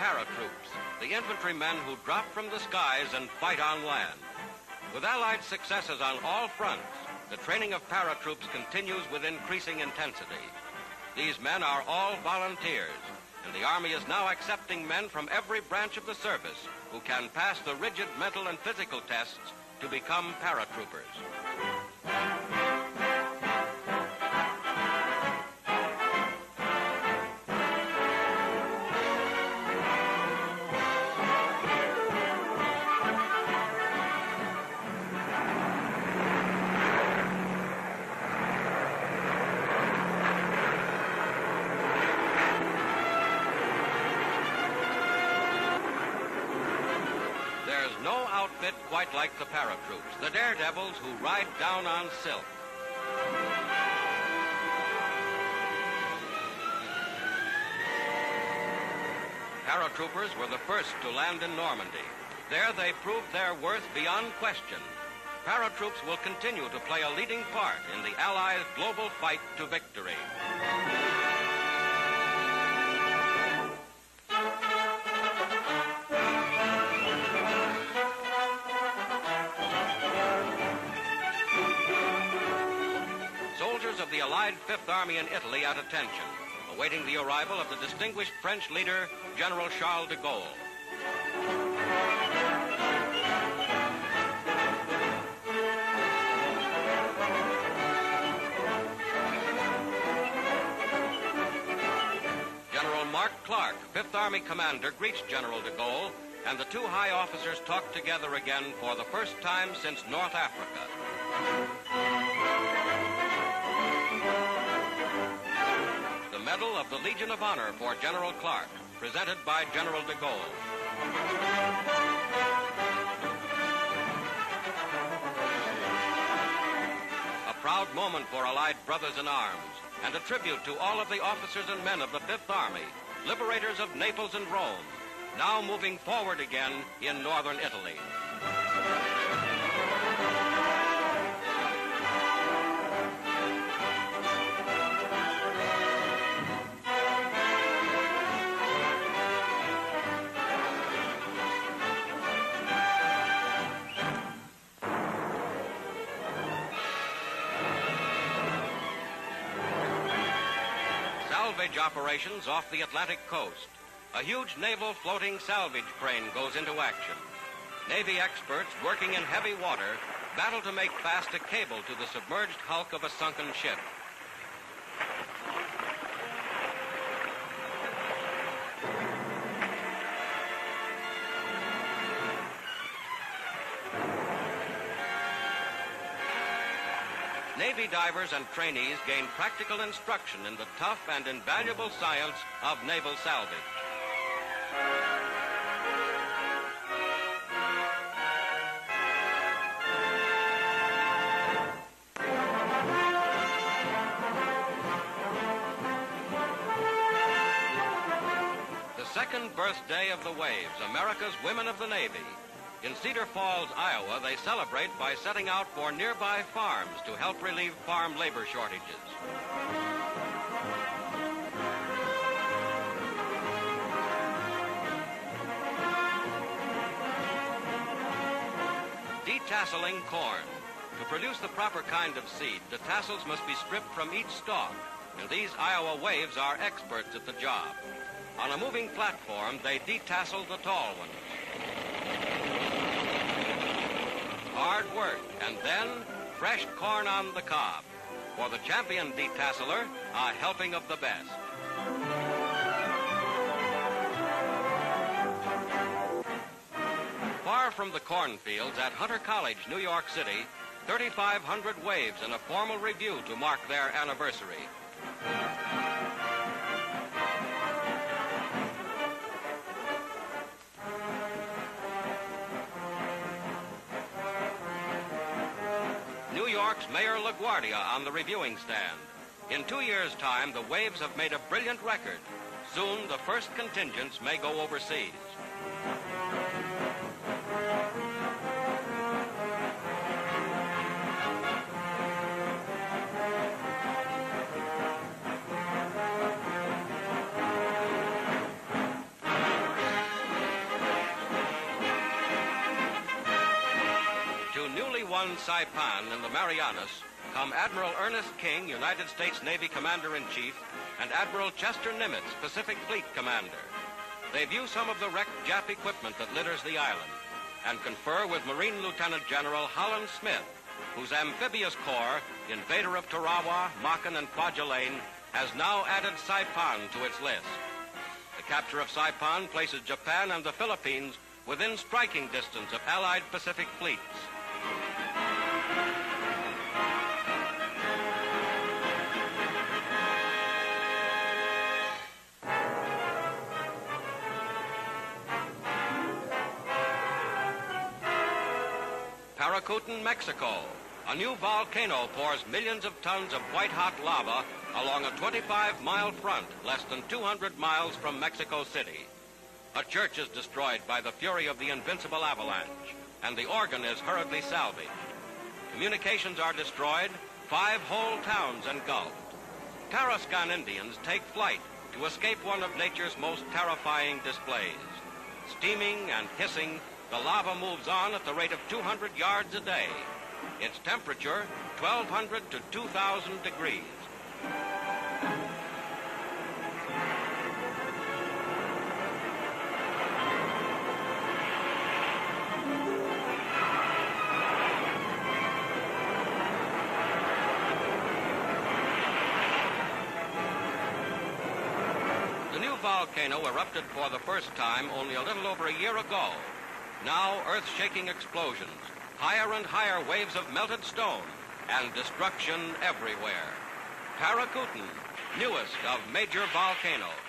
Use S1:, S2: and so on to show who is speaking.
S1: Paratroops, the infantrymen who drop from the skies and fight on land. With Allied successes on all fronts, the training of paratroops continues with increasing intensity. These men are all volunteers, and the Army is now accepting men from every branch of the service who can pass the rigid mental and physical tests to become paratroopers. Quite like the Paratroops, the daredevils who ride down on silk. Paratroopers were the first to land in Normandy. There they proved their worth beyond question. Paratroops will continue to play a leading part in the Allies' global fight to victory. Of the Allied Fifth Army in Italy at attention, awaiting the arrival of the distinguished French leader, General Charles de Gaulle. General Mark Clark, Fifth Army commander, greets General de Gaulle, and the two high officers talk together again for the first time since North Africa. The Medal of the Legion of Honor for General Clark, presented by General de Gaulle. A proud moment for Allied brothers in arms, and a tribute to all of the officers and men of the Fifth Army, liberators of Naples and Rome, now moving forward again in northern Italy. Salvage operations off the Atlantic coast. A huge naval floating salvage crane goes into action. Navy experts working in heavy water battle to make fast a cable to the submerged hulk of a sunken ship. Navy divers and trainees gain practical instruction in the tough and invaluable science of naval salvage. The second birthday of the waves, America's Women of the Navy. In Cedar Falls, Iowa, they celebrate by setting out for nearby farms to help relieve farm labor shortages. Detasseling corn. To produce the proper kind of seed, the tassels must be stripped from each stalk, and these Iowa waves are experts at the job. On a moving platform, they detassel the tall ones. Hard work, and then fresh corn on the cob. For the champion detasseler, a helping of the best. Far from the cornfields at Hunter College, New York City, 3,500 waves in a formal review to mark their anniversary. New York's Mayor La Guardia on the reviewing stand. In 2 years' time, the waves have made a brilliant record. Soon, the first contingents may go overseas. island Saipan in the Marianas come Admiral Ernest King, United States Navy Commander-in-Chief, and Admiral Chester Nimitz, Pacific Fleet Commander. They view some of the wrecked Jap equipment that litters the island and confer with Marine Lieutenant General Holland Smith, whose amphibious corps, invader of Tarawa, Makan, and Kwajalein, has now added Saipan to its list. The capture of Saipan places Japan and the Philippines within striking distance of Allied Pacific fleets. Paricutin, Mexico. A new volcano pours millions of tons of white-hot lava along a 25-mile front less than 200 miles from Mexico City. A church is destroyed by the fury of the invincible avalanche, and the organ is hurriedly salvaged. Communications are destroyed, 5 whole towns engulfed. Tarascan Indians take flight to escape one of nature's most terrifying displays. Steaming and hissing, the lava moves on at the rate of 200 yards a day. Its temperature, 1,200 to 2,000 degrees. The new volcano erupted for the first time only a little over a year ago. Now, earth-shaking explosions, higher and higher waves of melted stone, and destruction everywhere. Paricutin, newest of major volcanoes.